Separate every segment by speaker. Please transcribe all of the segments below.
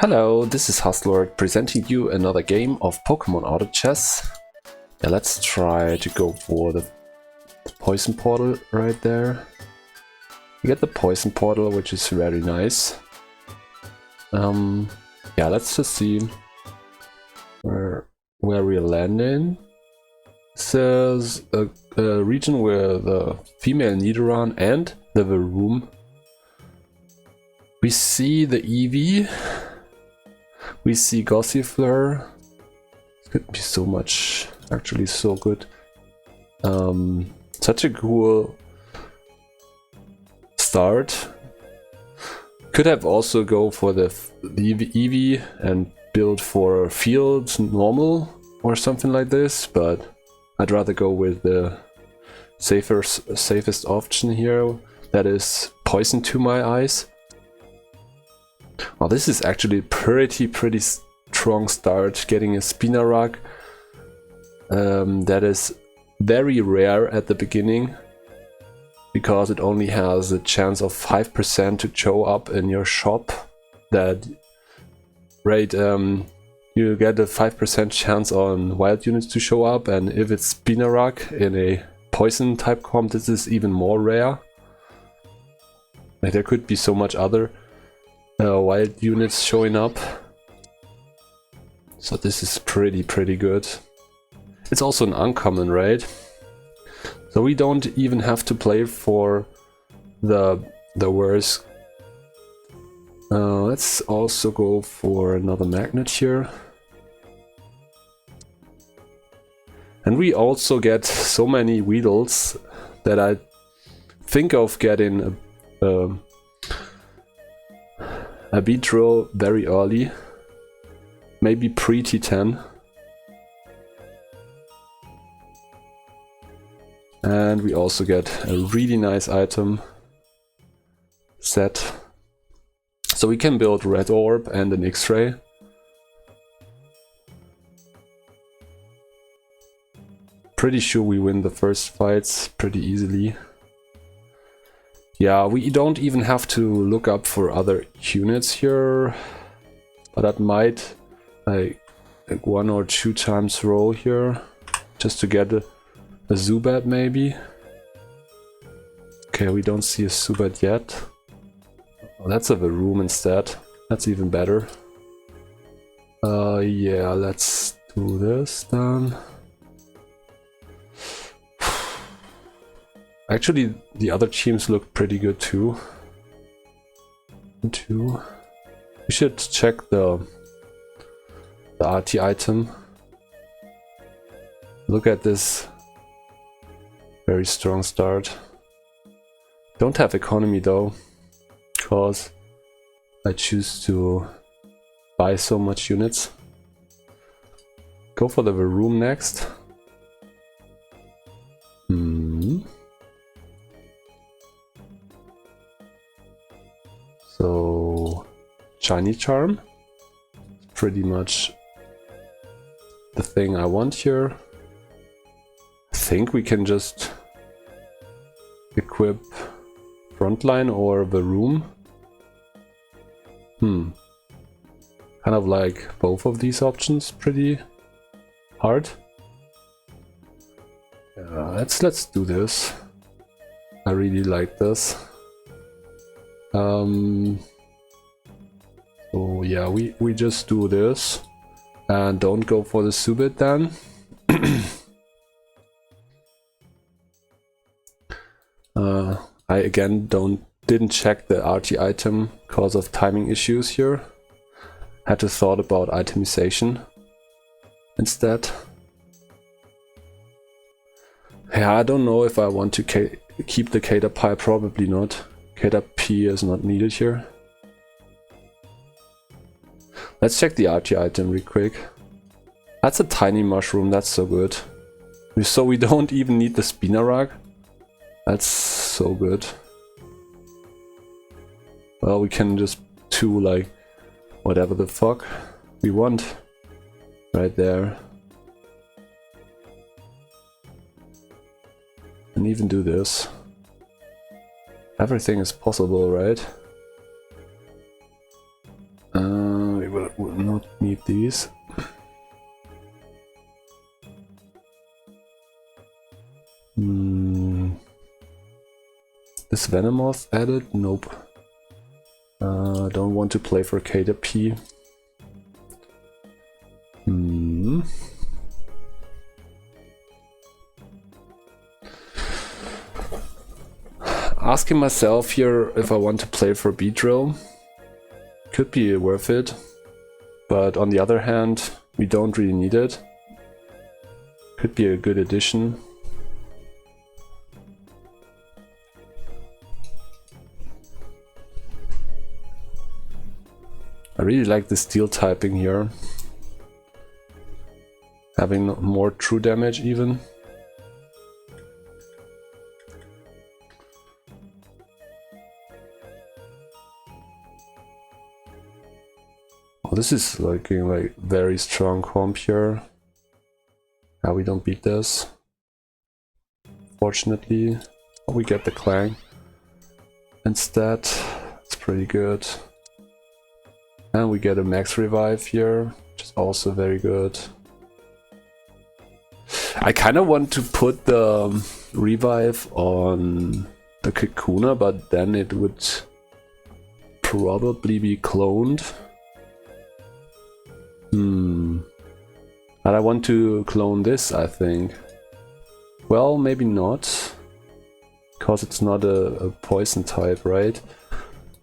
Speaker 1: Hello, this is Hustlord presenting you another game of Pokemon Autochess. Yeah, let's try to go for the Poison Portal right there. We get the Poison Portal, which is very nice. Yeah, let's just see where we're landing. This is a region where the female Nidoran and the Revavroom. We see the Eevee. We see Gossifleur. It could be so much, actually so good. Such a cool start. Could have also go for the Eevee and build for field normal or something like this, but I'd rather go with the safest option here. That is Poison to my eyes. Oh, this is actually pretty strong start, getting a Spinarak. That is very rare at the beginning, because it only has a chance of 5% to show up in your shop. That you get a 5% chance on wild units to show up, and if it's Spinarak in a poison type comp, this is even more rare. Like, there could be so much other wild units showing up, so this is pretty good. It's also an uncommon, right? So we don't even have to play for the worst. Let's also go for another magnet here, and we also get so many Weedles that I think of getting a Beedrill very early, maybe pre-T10. And we also get a really nice item set. So we can build Red Orb and an X-Ray. Pretty sure we win the first fights pretty easily. Yeah, we don't even have to look up for other units here, but that might like 1 or 2 times roll here, just to get a Zubat maybe. Okay, we don't see a Zubat yet. Oh, that's a Varoom instead. That's even better. Yeah, let's do this then. Actually, the other teams look pretty good too. We should check the RT item. Look at this very strong start. Don't have economy though, because I choose to buy so much units. Go for the Varoom next. So, Shiny Charm, pretty much the thing I want here. I think we can just equip Frontline or Varoom. Kind of like both of these options pretty hard. Let's do this. I really like this. So yeah, we just do this and don't go for the Zubat then. I again didn't check the RT item because of timing issues here. Had to thought about itemization instead. Yeah, I don't know if I want to keep the Caterpie, probably not. Caterpie is not needed here. Let's check the RT item real quick. That's a tiny mushroom, that's so good. So we don't even need the Spinarak. That's so good. Well, we can just do like whatever the fuck we want right there. And even do this. Everything is possible, right? We will not need these. Is Venomoth added? Nope. Don't want to play for Caterpie. Asking myself here if I want to play for Beedrill. Could be worth it. But on the other hand, we don't really need it. Could be a good addition. I really like the steel typing here. Having more true damage even. Oh, this is looking like very strong comp here. How we don't beat this. Fortunately, we get the Clang instead. It's pretty good. And we get a max revive here, which is also very good. I kind of want to put the revive on the Kakuna, but then it would probably be cloned. But I want to clone this, I think. Well, maybe not. Because it's not a poison type, right?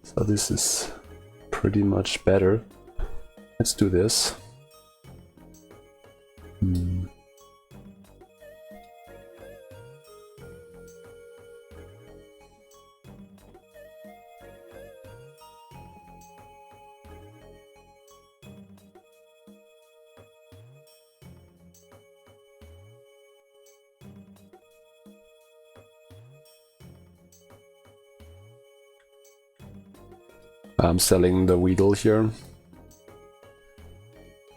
Speaker 1: So this is pretty much better. Let's do this. I'm selling the Weedle here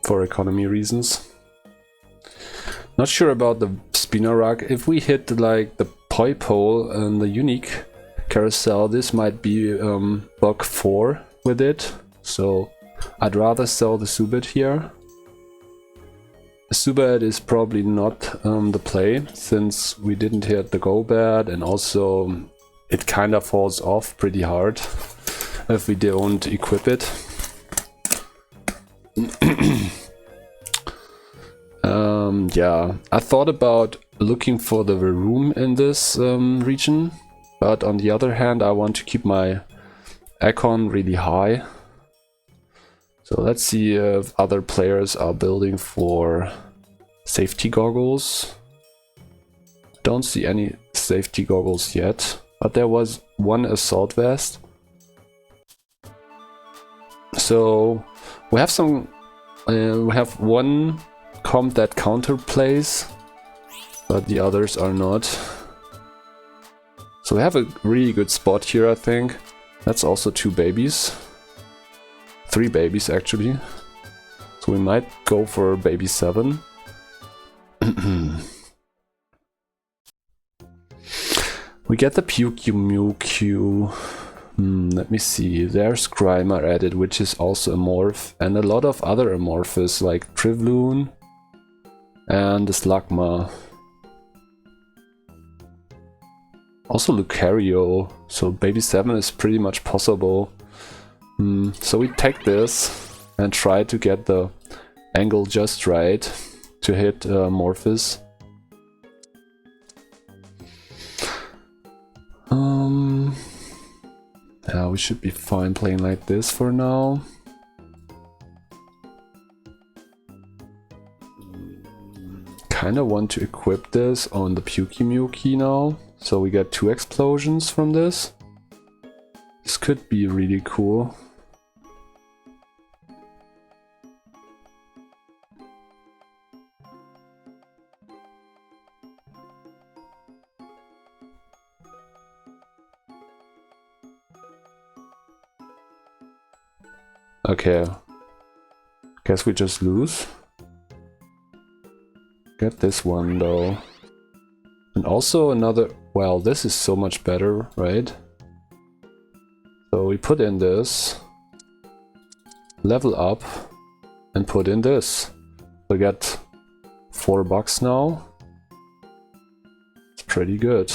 Speaker 1: for economy reasons. Not sure about the Spinarak. If we hit like the Poipole and the unique carousel, this might be bug 4 with it. So I'd rather sell the Subit here. The Subit is probably not the play, since we didn't hit the Golbat, and also it kind of falls off pretty hard if we don't equip it. Yeah, I thought about looking for the Revavroom in this region, but on the other hand I want to keep my Econ really high. So let's see if other players are building for safety goggles. Don't see any safety goggles yet, but there was one assault vest. So we have some, we have one comp that counterplays, but the others are not. So we have a really good spot here, I think. That's also 2 babies. 3 babies actually. So we might go for baby 7. We get the Pyukumuku. Let me see, there's Grimer added, which is also Amorph, and a lot of other Amorphs like Drifblim and the Slugma. Also Lucario, so baby 7 is pretty much possible. So we take this and try to get the angle just right to hit Morphus. Yeah, we should be fine playing like this for now. Kinda want to equip this on the Pyukumuku now, so we get 2 explosions from this. This could be really cool. Okay, guess we just lose. Get this one though. And also another, well, this is so much better, right? So we put in this, level up, and put in this. We get $4 now. It's pretty good.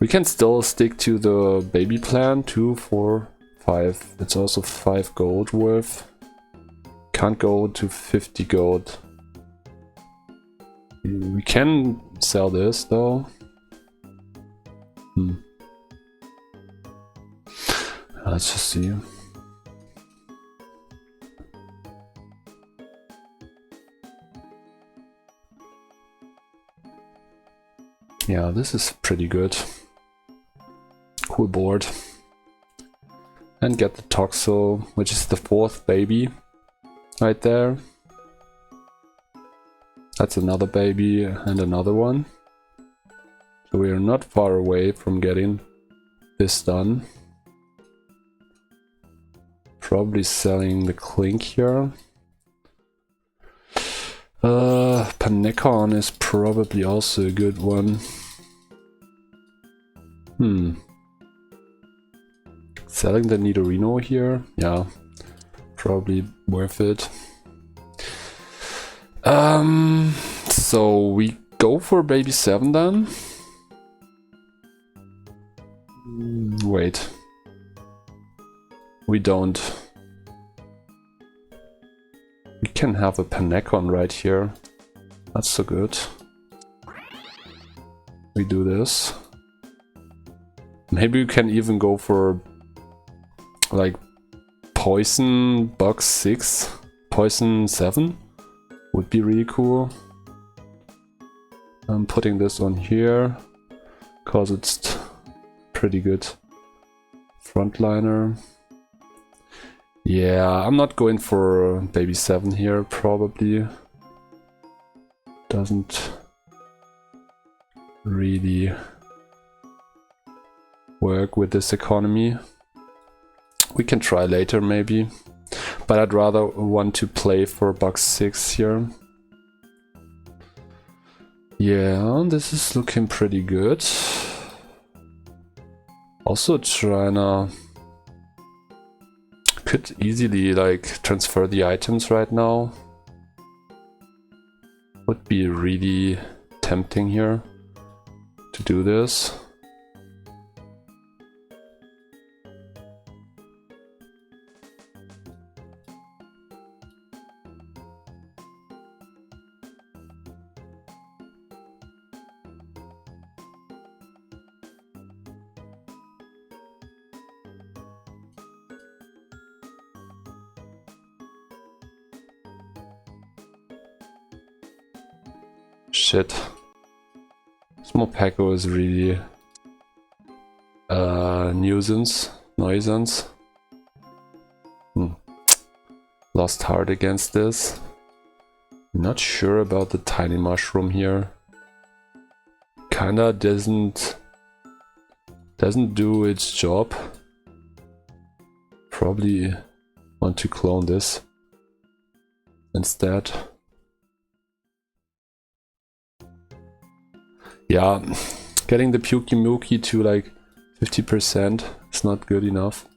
Speaker 1: We can still stick to the baby plan, 2, 4, 5. It's also 5 gold worth. Can't go to 50 gold. We can sell this though. Let's just see. Yeah, this is pretty good. Cool board. And get the Toxel, which is the 4th baby right there. That's another baby and another one. So we are not far away from getting this done. Probably selling the Clink here. Panekon is probably also a good one. Selling the Nidorino here, yeah, probably worth it. So we go for baby 7 then. Wait. We don't. We can have a Panekon right here. That's so good. We do this. Maybe we can even go for like Poison Box 6, Poison 7 would be really cool. I'm putting this on here because it's pretty good frontliner. Yeah, I'm not going for baby 7 here, probably. Doesn't really work with this economy. We can try later maybe, but I'd rather want to play for box 6 here. Yeah, this is looking pretty good. Also trying could easily like transfer the items right now. Would be really tempting here to do this. Shit. Small Packo is really nuisance. Lost heart against this. Not sure about the tiny mushroom here. Kinda doesn't do its job. Probably want to clone this instead. Yeah, getting the Pyukumuku to like 50% is not good enough.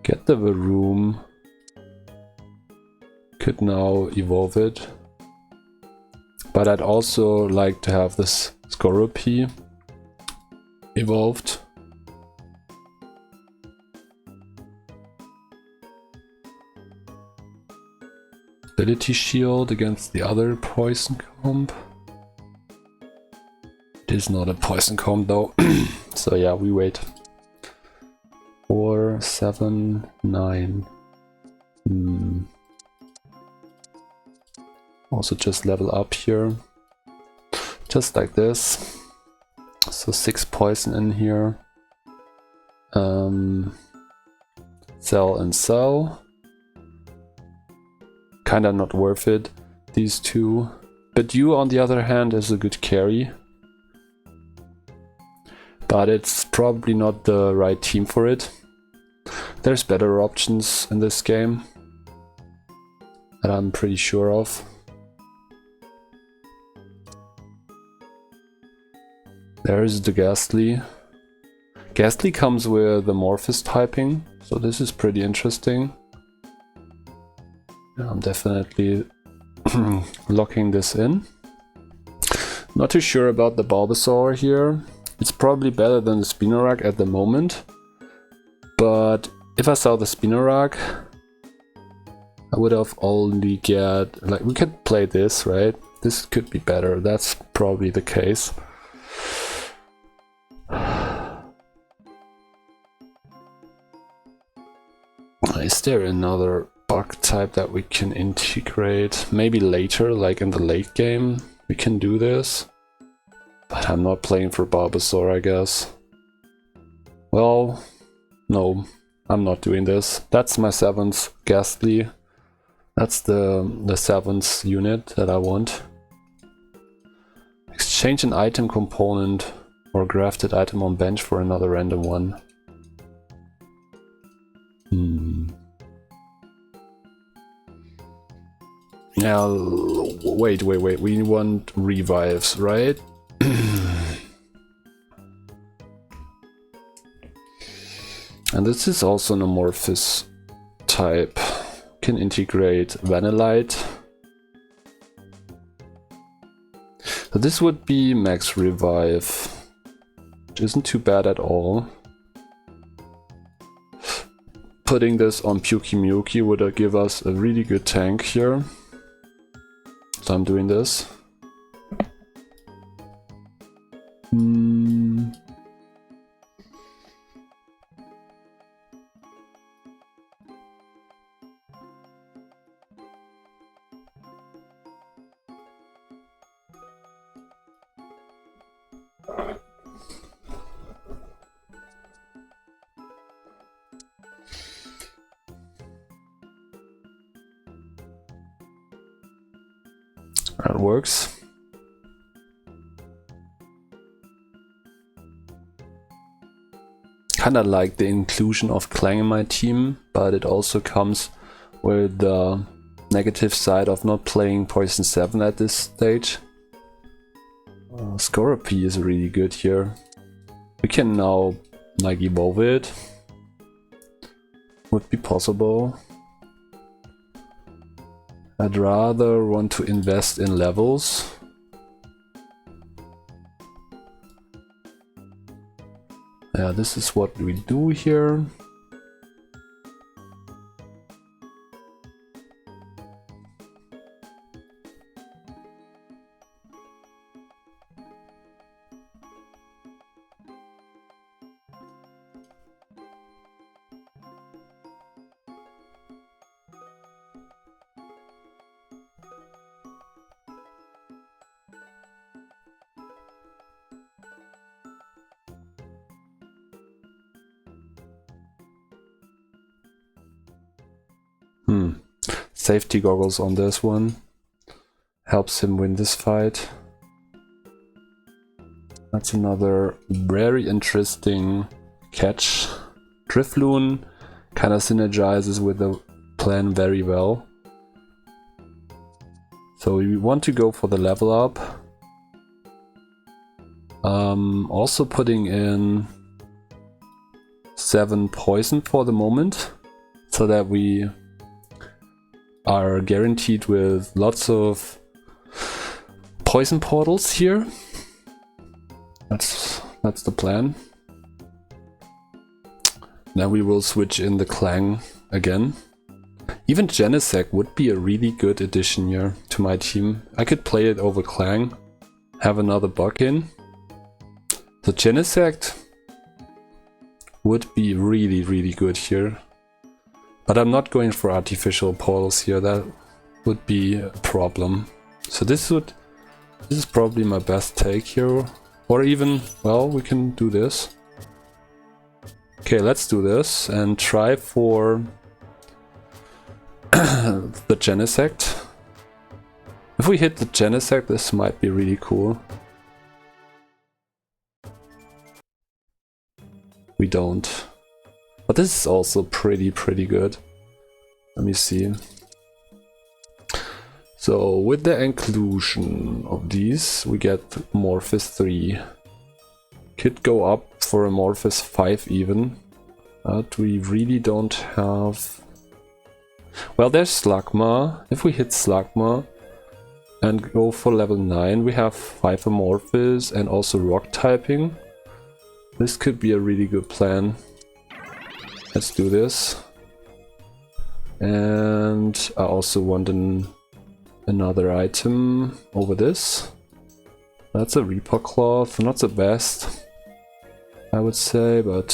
Speaker 1: Get the Revavroom. Could now evolve it. But I'd also like to have this Skorupi evolved. Ability shield against the other poison comb. It is not a poison comb though. So yeah, we wait. 4, 7, 9. Also just level up here. Just like this. So 6 poison in here. Sell and sell. Kinda not worth it, these two. But you on the other hand is a good carry. but it's probably not the right team for it. There's better options in this game that I'm pretty sure of. There's the Ghastly. Ghastly comes with the Amorph typing, so this is pretty interesting. I'm definitely locking this in. Not too sure about the Bulbasaur here. It's probably better than the Spinarak at the moment. But if I saw the Spinarak, I would have only get... like, we could play this, right? This could be better. That's probably the case. Is there another bug type that we can integrate? Maybe later, like in the late game, we can do this. But I'm not playing for Bulbasaur, I guess. Well, no, I'm not doing this. That's my 7th Ghastly. That's the 7th unit that I want. Exchange an item component or grafted item on bench for another random one. Now, wait, we want revives, right? And this is also an amorphous type. Can integrate Vanillite. So this would be max revive, which isn't too bad at all. Putting this on Pyukumuku would give us a really good tank here. So I'm doing this. That works. Kinda like the inclusion of Clang in my team, but it also comes with the negative side of not playing Poison 7 at this stage. Scorpy is really good here. We can now like evolve it. Would be possible. I'd rather want to invest in levels. Yeah, this is what we do here. Safety goggles on this one. Helps him win this fight. That's another very interesting catch. Drifblim kinda synergizes with the plan very well. So we want to go for the level up. Also putting in 7 poison for the moment, so that we are guaranteed with lots of poison portals here. That's the plan. Now we will switch in the Clang again. Even Genesect would be a really good addition here to my team. I could play it over Clang, have another bug in. The Genesect would be really good here. But I'm not going for artificial portals here, that would be a problem. So this is probably my best take here. Or even, well, we can do this. Okay, let's do this and try for the Genesect. If we hit the Genesect, this might be really cool. we don't. But this is also pretty good. Let me see. So with the inclusion of these, we get Amorphous 3. Could go up for Amorphous 5 even. But we really don't have... Well, there's Slugma. If we hit Slugma and go for level 9, we have 5 Amorphous and also Rock typing. This could be a really good plan. Let's do this. And I also want another item over this. That's a Reaper Cloth, not the best, I would say, but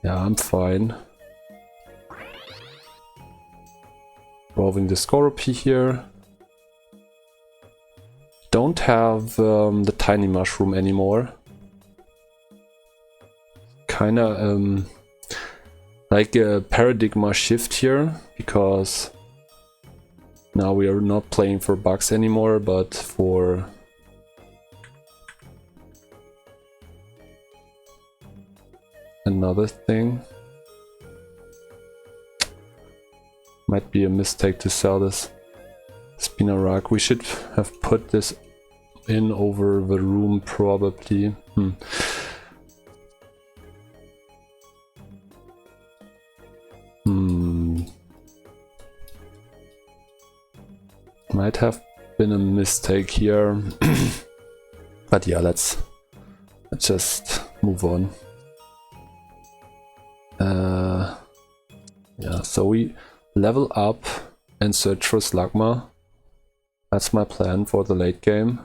Speaker 1: yeah, I'm fine. Evolving the Scoropy here. Don't have the Tiny Mushroom anymore. Kinda like a paradigm shift here, because now we are not playing for bugs anymore, but for another thing. Might be a mistake to sell this Spinarak. We should have put this in over the room probably. Might have been a mistake here. But yeah, let's just move on. Yeah, so we level up and search for Slugma. That's my plan for the late game.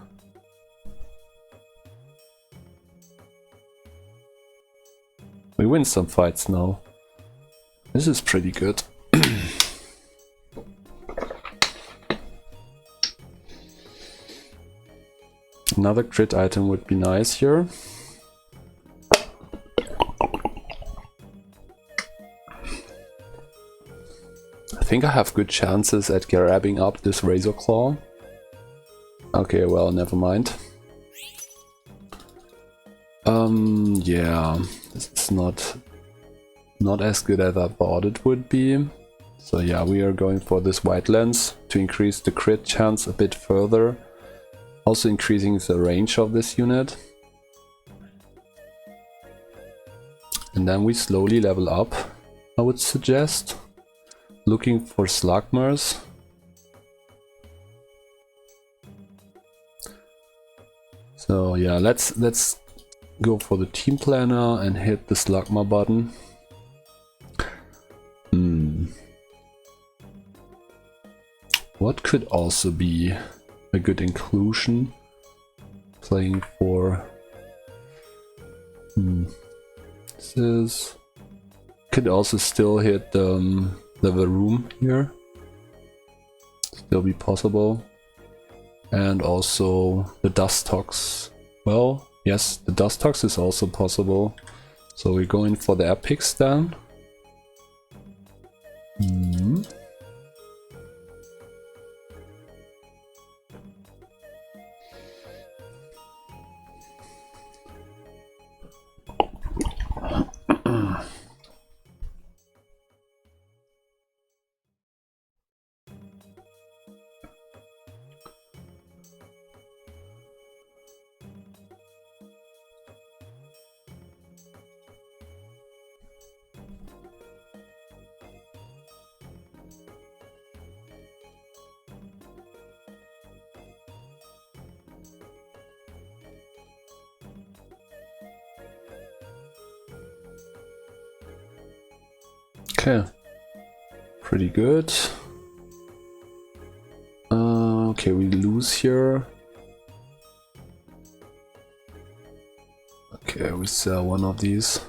Speaker 1: We win some fights now. This is pretty good. Another crit item would be nice here. I think I have good chances at grabbing up this Razor Claw. Okay, well, never mind. Yeah, this is not as good as I thought it would be. So yeah, we are going for this White Lens to increase the crit chance a bit further. Also increasing the range of this unit. And then we slowly level up, I would suggest. Looking for Slugmas. So yeah, let's go for the team planner and hit the Slugma button. What could also be a good inclusion? Playing for... This is... Could also still hit the room here. Still be possible. And also the Dustox. Well, yes, the Dustox is also possible. So we're going for the epics then. Okay, pretty good. Okay, we lose here. Okay, we sell one of these.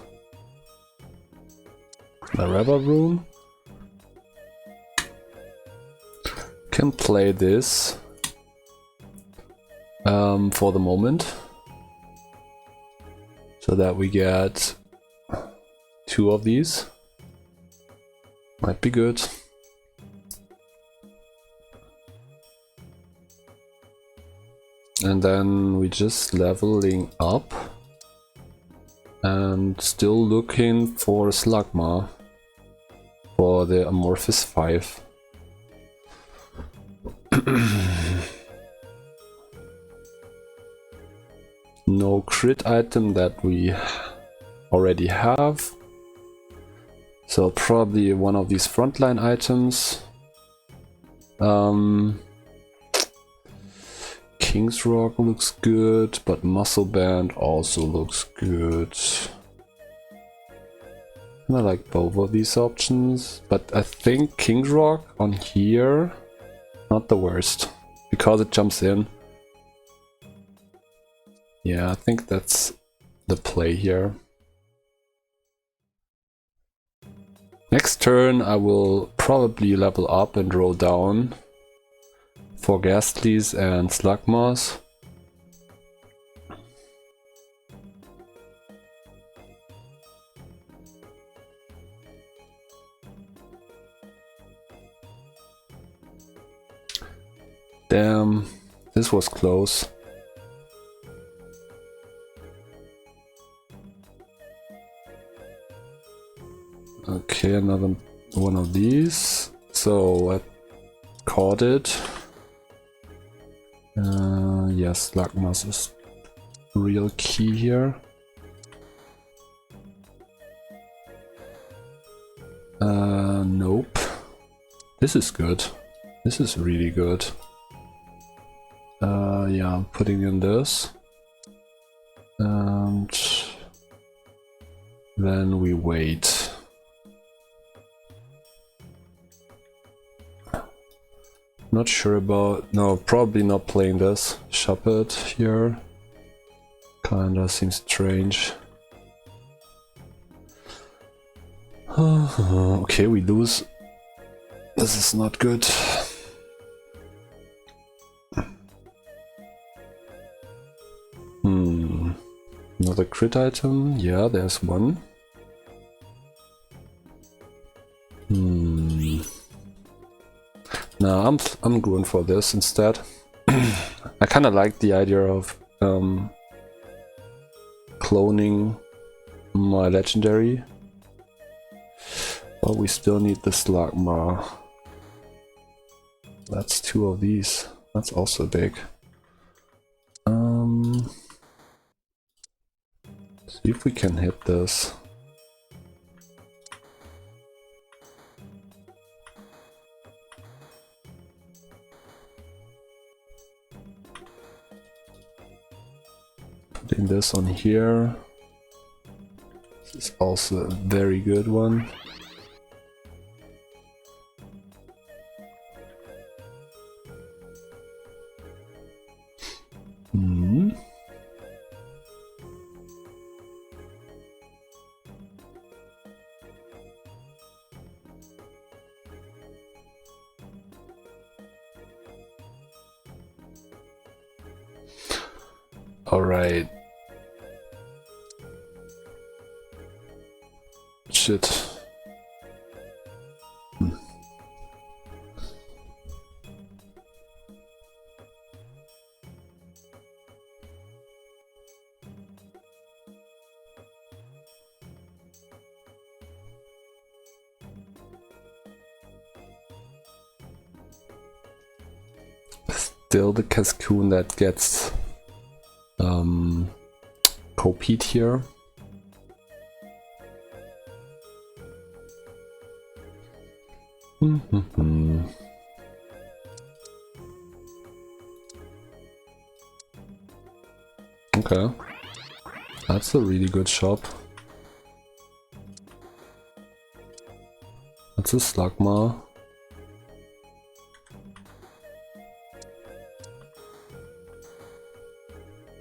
Speaker 1: The Revavroom. Can play this for the moment, so that we get 2 of these. Might be good. And then we just leveling up. And still looking for Slugma for the Amorphous 5. No crit item that we already have. So probably one of these frontline items. King's Rock looks good, but Muscle Band also looks good. And I like both of these options, but I think King's Rock on here, not the worst, because it jumps in. Yeah, I think that's the play here. Next turn I will probably level up and roll down for Ghastlies and Slugmas. Damn, this was close. Okay, another one of these. So I caught it. Yes, Slugmas is real key here. Nope. This is good. This is really good. Yeah, I'm putting in this. And then we wait. Not sure about... no, probably not playing this. Shepherd here. Kinda seems strange. Okay, we lose. This is not good. Another crit item? Yeah, there's one. No, I'm going for this instead. I kind of like the idea of cloning my legendary, but we still need the Slugma. That's two of these. That's also big. See if we can hit this. Putting this on here. This is also a very good one. All right. Shit. Still the Cascoon that gets copied here. Okay, that's a really good shop. That's a Slugma.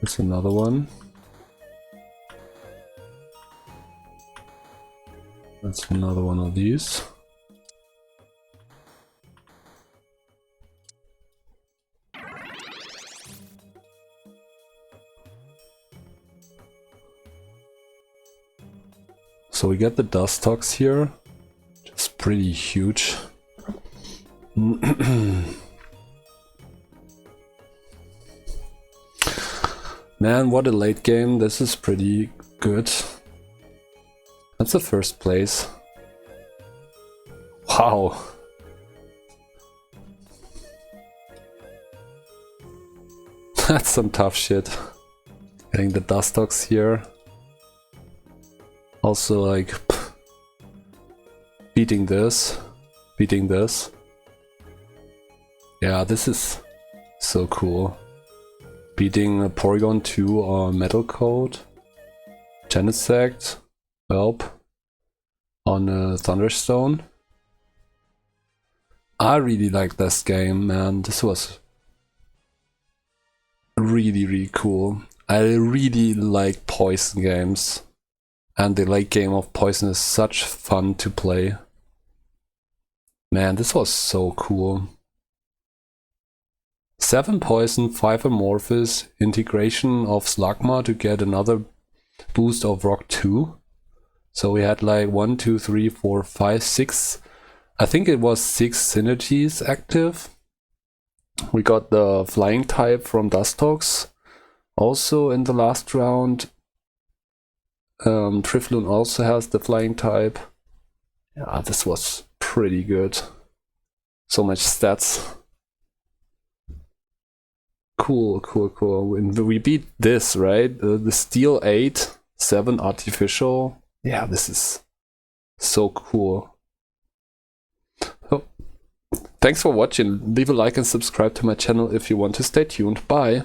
Speaker 1: That's another one. That's another one of these. So we get the Dustox here, which is pretty huge. Man, what a late game. This is pretty good. That's the first place. Wow. That's some tough shit. Getting the Dustox here. Also like beating this. Yeah, this is so cool. Beating a Porygon 2 on Metal Coat. Genesect. Help. On a Thunderstone. I really like this game, man. This was really cool. I really like Poison games. And the late game of Poison is such fun to play. Man, this was so cool. 7 Poison, 5 Amorphous, integration of Slugma to get another boost of Rock 2. So we had like 1, 2, 3, 4, 5, 6. I think it was 6 synergies active. We got the flying type from Dustox. Also in the last round. Drifblim also has the flying type. Yeah, this was pretty good. So much stats. Cool. And we beat this, right? The Steel 8, 7 artificial. Yeah, this is so cool. So, thanks for watching. Leave a like and subscribe to my channel if you want to stay tuned. Bye.